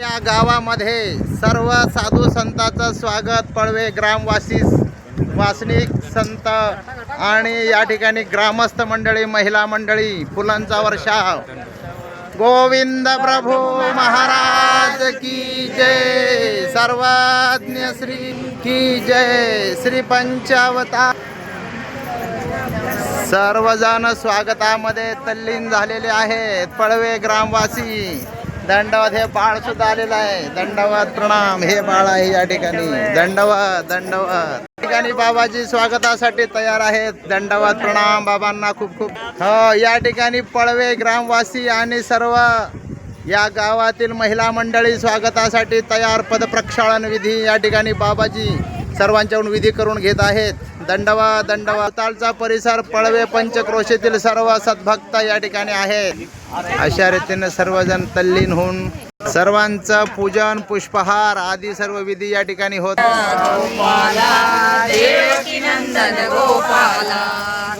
या गावामध्ये सर्व साधू संतांचं स्वागत. पळवे ग्रामवासी, वासनिक संत आणि या ठिकाणी ग्रामस्थ मंडळी, महिला मंडळी, फुलांचा वर्षाव. गोविंद प्रभू महाराज की जय. सर्वज्ञ श्री की जय. श्री पंचावतार. सर्वजण स्वागतामध्ये तल्लीन झालेले आहेत. पळवे ग्रामवासी दंडवत. हे बाळ सुद्धा आलेलं आहे. दंडवत प्रणाम. हे बाळ आहे या ठिकाणी. दंडवत दंडवत. ठिकाणी बाबाजी स्वागतासाठी तयार आहेत. दंडवत प्रणाम बाबांना खूप खूप. हो, या ठिकाणी पळवे ग्रामवासी आणि सर्व या गावातील महिला मंडळी स्वागतासाठी तयार. पदप्रक्षालन विधी या ठिकाणी बाबाजी सर्वांच्याकडून विधी करून घेत आहेत. दंडवत दंडवत. तालचा परिसर, पळवे पंचक्रोशीतील सर्व सद्भक्त या ठिकाणी आहेत. अशा रीतीने सर्वजण तल्लीन होऊन सर्वांचं पूजन, पुष्पहार आदी सर्व विधी या ठिकाणी होत. गोपाला देवकी नंदन गोपाला,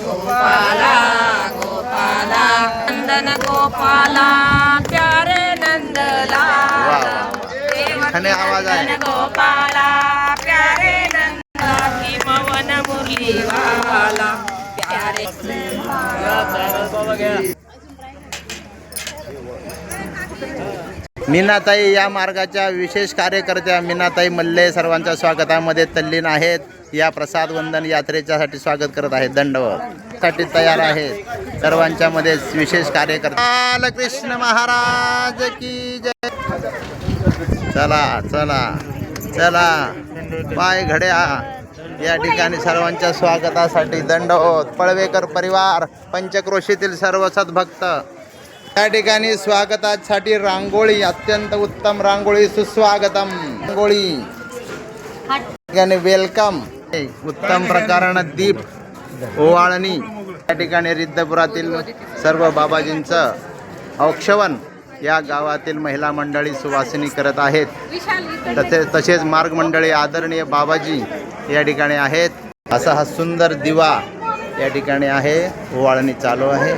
गोपाला गोपाला नंदन गोपाला, प्यारे नंदलाला. आणि आवाज आहे. गोपाला प्यारे नंदला, हिमवन मुरली वाला, प्यारे. मीनाताई या मार्गाच्या विशेष कार्यकर्त्या मीनाताई मल्ले सर्वांच्या स्वागतामध्ये तल्लीन आहेत. या प्रसाद वंदन यात्रेच्यासाठी स्वागत करत आहेत. दंडवत साठी तयार आहेत. सर्वांच्या मध्ये विशेष कार्यकर्ते. बालकृष्ण महाराज की जय. चला चला चला. पाय घड्या या ठिकाणी सर्वांच्या स्वागतासाठी दंडवत. पळवेकर परिवार, पंचक्रोशीतील सर्व सद्भक्त या ठिकाणी स्वागतासाठी रांगोळी, अत्यंत उत्तम रांगोळी, सुस्वागतम रांगोळी ठिकाणी वेलकम. उत्तम प्रकारानं दीप ओवाळणी या ठिकाणी रिद्धपुरातील सर्व बाबाजींचं औक्षवण या गावातील महिला मंडळी सुवासिनी करत आहेत. तसेच मार्ग मंडळी आदरणीय बाबाजी या ठिकाणी आहेत. असा हा सुंदर दिवा या ठिकाणी आहे. ओवाळणी चालू आहे.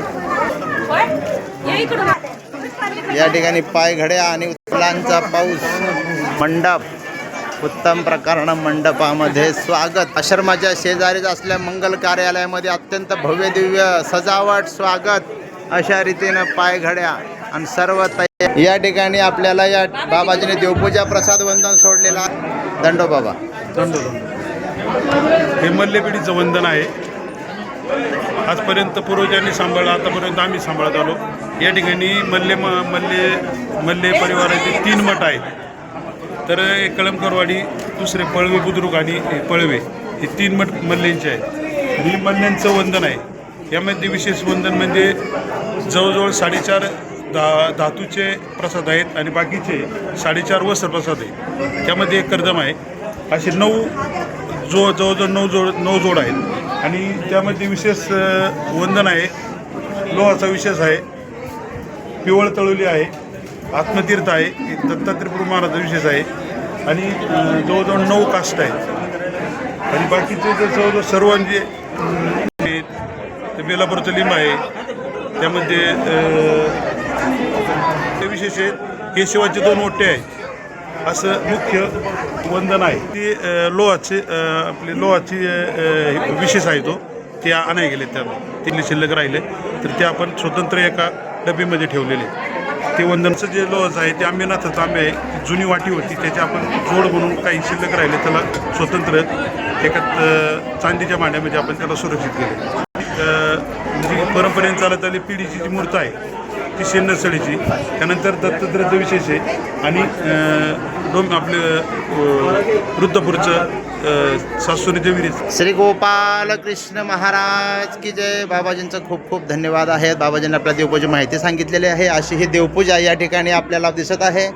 या ठिकाणी पायघड्या आणि फुलांचा पाऊस. मंडप, उत्तम प्रकारानं मंडपामध्ये स्वागत. आश्रमाच्या शेजारीच असल्या मंगल कार्यालयामध्ये अत्यंत भव्य दिव्य सजावट, स्वागत अशा रीतीनं पायघड्या आणि सर्व तयार. या ठिकाणी आपल्याला या बाबाजीने देवपूजा प्रसाद वंदन सोडलेला. दंडो बाबा. हे मल्ले पिढीचं वंदन आहे. आजपर्यंत पूर्वजांनी सांभाळलं, आतापर्यंत आम्ही सांभाळत आलो. या ठिकाणी मल्ले परिवाराचे 3 मठ आहेत. तर एक कळमकरवाडी, दुसरे पळवे बुद्रुक आणि पळवे, हे 3 मठ मल्ल्यांचे आहेत. ही मल्ल्यांचं वंदन आहे. यामध्ये विशेष वंदन म्हणजे जवळजवळ 4.5 धातूचे प्रसाद आहेत आणि बाकीचे 4.5 वस्त्र प्रसाद आहे. त्यामध्ये एक कर्दम आहे. असे 9 जवळजवळ 9 जोड आहेत. आणि त्यामध्ये विशेष वंदन आहे. लोहाचा विशेष आहे. पिवळ तळोली आहे. आत्मतीर्थ आहे. दत्तात्रय प्रभू महाराजाचा विशेष आहे. आणि जवळजवळ 9 काष्ट आहेत. आणि बाकीचे जे जवळजवळ सर्वांचे बेलापूरचं लिंब आहे. त्यामध्ये ते विशेष आहेत. केशवाचे 2 ओटे आहेत. असं मुख्य वंदन आहे. ती लोहाची विशेष आहे. ते आणाय गेले. त्याला 3 शिल्लक राहिले तर ते आपण स्वतंत्र एका डबीमध्ये ठेवलेले. ते वंदनचं जे लोहाचं आहे ते आंबेनाथचं तांबे आहे. जुनी वाटी होती त्याची आपण जोड बनवून काही शिल्लक राहिले त्याला स्वतंत्र एका चांदीच्या भांड्यामध्ये आपण त्याला सुरक्षित केले. जी परंपरेने चालत आली पिढीची जी मूर्त आहे ती शेंदसळीची. त्यानंतर दत्तात्रयचं विशेष आहे. आणि आपले वृद्धपूरचं सासुरी देवीरीचं. श्री गोपाल कृष्ण महाराज की जय. बाबाजींचं खूप खूप धन्यवाद आहेत. बाबाजींनी आपल्या देवपूजेची माहिती सांगितलेली आहे. अशी ही देवपूजा या ठिकाणी आपल्याला दिसत आहे.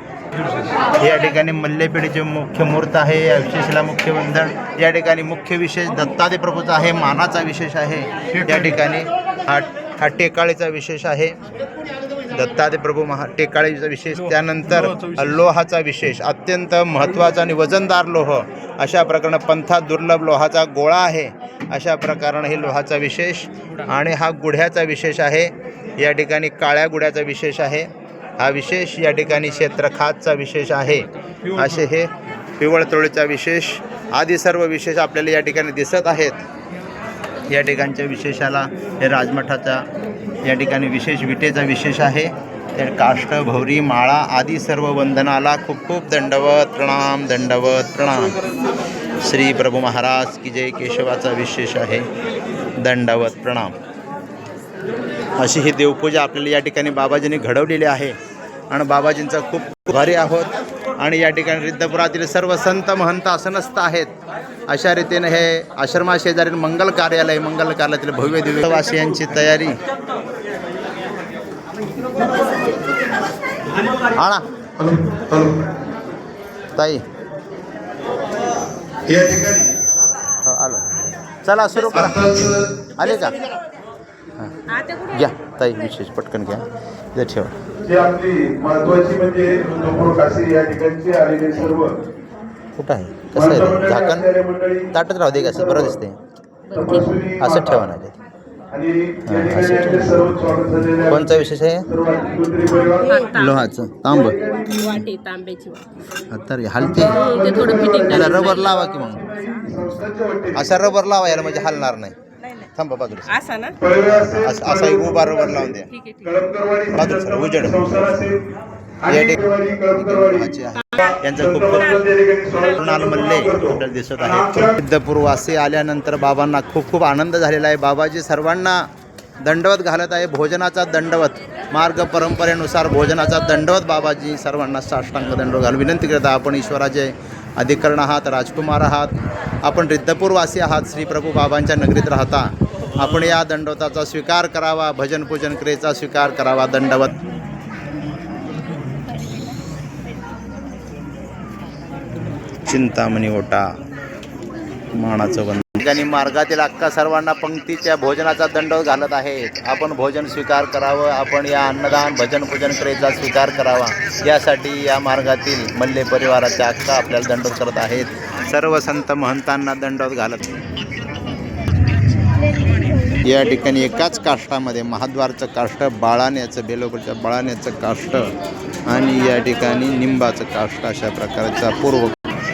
या ठिकाणी मल्लेपिढीचे मुख्य मूर्त आहे. या विशेषला मुख्य वंदन. या ठिकाणी मुख्य विशेष दत्तादे प्रभूचा आहे. मानाचा विशेष आहे. या ठिकाणी हा टेकाळीचा विशेष आहे. दत्तादे प्रभू टेकाळीचा विशेष. त्यानंतर लोहाचा विशेष, अत्यंत महत्त्वाचा आणि वजनदार लोह. अशा प्रकारे पंथात दुर्लभ लोहाचा गोळा आहे. अशा प्रकारे हे लोहाचा विशेष. आणि हा गुढ्याचा विशेष आहे. या ठिकाणी काळ्या गुढ्याचा विशेष आहे. हा विशेष या ठिकाणी क्षेत्र खातचा विशेष आहे. असे हे पिवळतोळीचा विशेष आदी सर्व विशेष आपल्याला या ठिकाणी दिसत आहेत. या ठिकाणच्या विशेषाला हे राजमठाचा या ठिकाणी विशेष विटेचा विशेष आहे. ते काष्ट भौरी माळा आदी सर्व वंदनाला खूप खूप दंडवत प्रणाम, दंडवत प्रणाम. श्री प्रभू महाराज की जय केशवाचा विशेष आहे. दंडवत प्रणाम. अशी ही देवपूजा आपल्याला या ठिकाणी बाबाजींनी घडवलेली आहे आणि बाबाजींचा खूप भारी आहोत. आणि या ठिकाणी रिद्धपुरातील सर्व संत महंत आसनस्थ आहेत. अशा रीतीने हे आश्रमाशेजारील मंगल कार्यालयातील भव्य दिव्य वासियांची तयारी. आणा ताई या ठिकाणी हो आलो. चला सुरू करा. आले का? हां घ्या ताई विशेष पटकन घ्या. इथे ठेवा. जी आपली महत्वाची म्हणजे रुद्रपूर काशी या ठिकाणची आलेले सर्व कुठं आहे? कसं आहे ते? झाकण ताटच राहू दे. कसं बरं दिसते. असं ठेवा ना ते. कोणचा विशेष आहे? लोहाचं तांब. वाटी तांब्याची तर हलते त्याला रबर लावा की मग असा रबर लावा याला म्हणजे हलणार नाही. थांबा बाजूला असा ना असा एक उभा रबर लावून द्या. ठीक आहे. बाजूला सर उजेड यांचं खूप कृणाल मल्ले आपल्याला दिसत आहे. सिद्धपूर्वासी आल्यानंतर बाबांना खूप खूप आनंद झालेला आहे. बाबाजी सर्वांना दंडवत घालत आहे. भोजनाचा दंडवत मार्ग परंपरेनुसार भोजनाचा दंडवत बाबाजी सर्वांना साष्टांग दंडवत घालून विनंती करतात. आपण ईश्वराचे अधिकरण आहात, राजकुमार आहात, आपण रिद्धपूरवासी आहात, श्री प्रभू बाबांच्या नगरीत राहता. आपण या दंडवताचा स्वीकार करावा. भजन पूजन क्रियेचा स्वीकार करावा. दंडवत. चिंतामणी ओटा मानाचं वंदन. ठिकाणी मार्गातील अक्का सर्वांना पंक्तीच्या भोजनाचा दंडवत घालत आहेत. आपण भोजन स्वीकार करावं. आपण या अन्नदान भजन पूजन क्रियेचा स्वीकार करावा. यासाठी या मार्गातील मल्ले परिवाराच्या अक्का आपल्याला दंडवत करत आहेत. सर्व संत महंतांना दंडवत घालत. या ठिकाणी एकाच काष्टामध्ये महाद्वारचं काष्ट, बाळाण्याचं बेलोपूरच्या बाळाण्याचं काष्ट आणि या ठिकाणी निंबाचं काष्ट अशा प्रकारचा पूर्व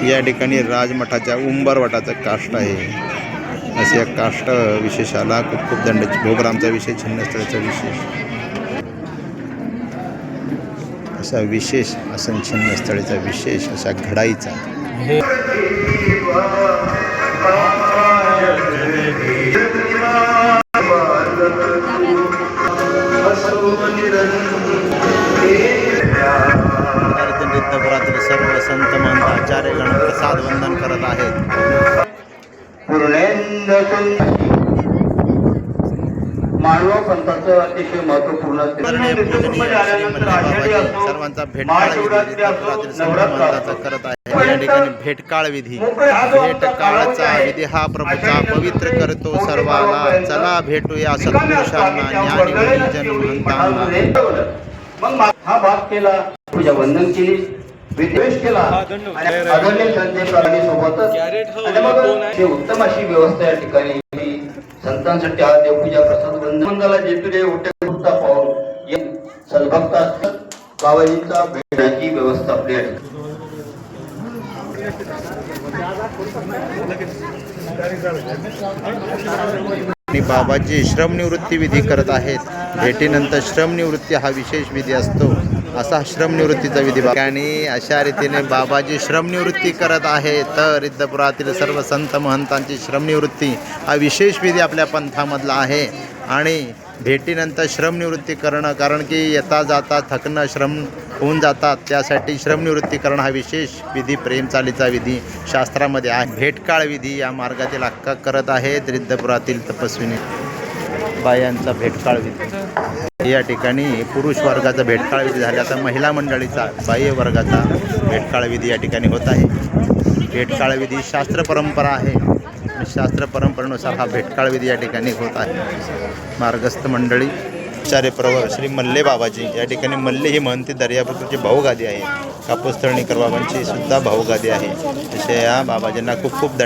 या ठिकाणी राजमठाच्या उंबरवटाचं काष्ट आहे. असे या काष्ट विशेषाला खूप खूप दंडाची भोगरामचा विशेष, छिन्नस्थळाचा विशेष असा विशेष आसन छिन्नस्थळीचा विशेष अशा घडाईचा रिद्धपुरातील सर्व संत महंत आचार्य गण प्रसाद वंदन करत आहेत. मानव पंथाचं अतिशय महत्वपूर्ण सर्वांचा भेटकाळ रिद्धपुरातील संत महंताचा करत आहे. या ठिकाणी भेटकाळ विधी, भेटकाळचा विधी हा प्रभूचा पवित्र करतो सर्वाला. चला भेटूया सत्पुरुषांना, ज्ञानी गुरुजन महंतांना. मग हा भाग केला, पूजा वंदन केली, विद्वेष केला आणि आदरणीय संजय प्राणी सोबतच आणि मग हे उत्तम अशी व्यवस्था या ठिकाणी संतांसाठी हा देवपूजा प्रसाद वंदन मंगला जेतुरे उठे गुप्ता पाहून या सद्भक्त असतात. बाबाजींचा भेटण्याची व्यवस्था आपली आहे. आणि बाबाजी श्रमनिवृत्ती विधी करत आहेत. भेटीनंतर श्रमनिवृत्ती हा विशेष विधी असतो. असा श्रमनिवृत्तीचा विधी आणि अशा रीतीने बाबाजी श्रमनिवृत्ती करत आहेत. तर रिद्धपुरातील सर्व संत महंतांची श्रमनिवृत्ती हा विशेष विधी आपल्या पंथामधला आहे. आणि भेटीनंतर श्रमनिवृत्ती करणं, कारण की येता जाता थकणं, श्रम होऊन जातात, त्यासाठी श्रमनिवृत्ती करणं हा विशेष विधी, प्रेमचालीचा विधी शास्त्रामध्ये आहे. भेटकाळ विधी या मार्गातील अक्का करत आहेत रिद्धपुरातील तपस्विनी बायांचा भेटकाळ विधी. या ठिकाणी पुरुष वर्गाचा भेटकाळ विधी झाला. आता महिला मंडळीचा बाह्य वर्गाचा भेटकाळ विधी या ठिकाणी होत आहे. भेटकाळ विधी शास्त्र परंपरा आहे. शास्त्र परंपरेनुसार हा भेटकाळ विधी या ठिकाणी होत आहे. मार्गस्थ मंडळी आचार्य प्रवर श्री मल्ले बाबाजी या ठिकाणी मल्ले ही महंती दर्यापूरची भाऊगादी आहे. कापूस तळणीकर बाबांची सुद्धा भाऊगादी आहे. अशा या बाबाजींना खूप खूप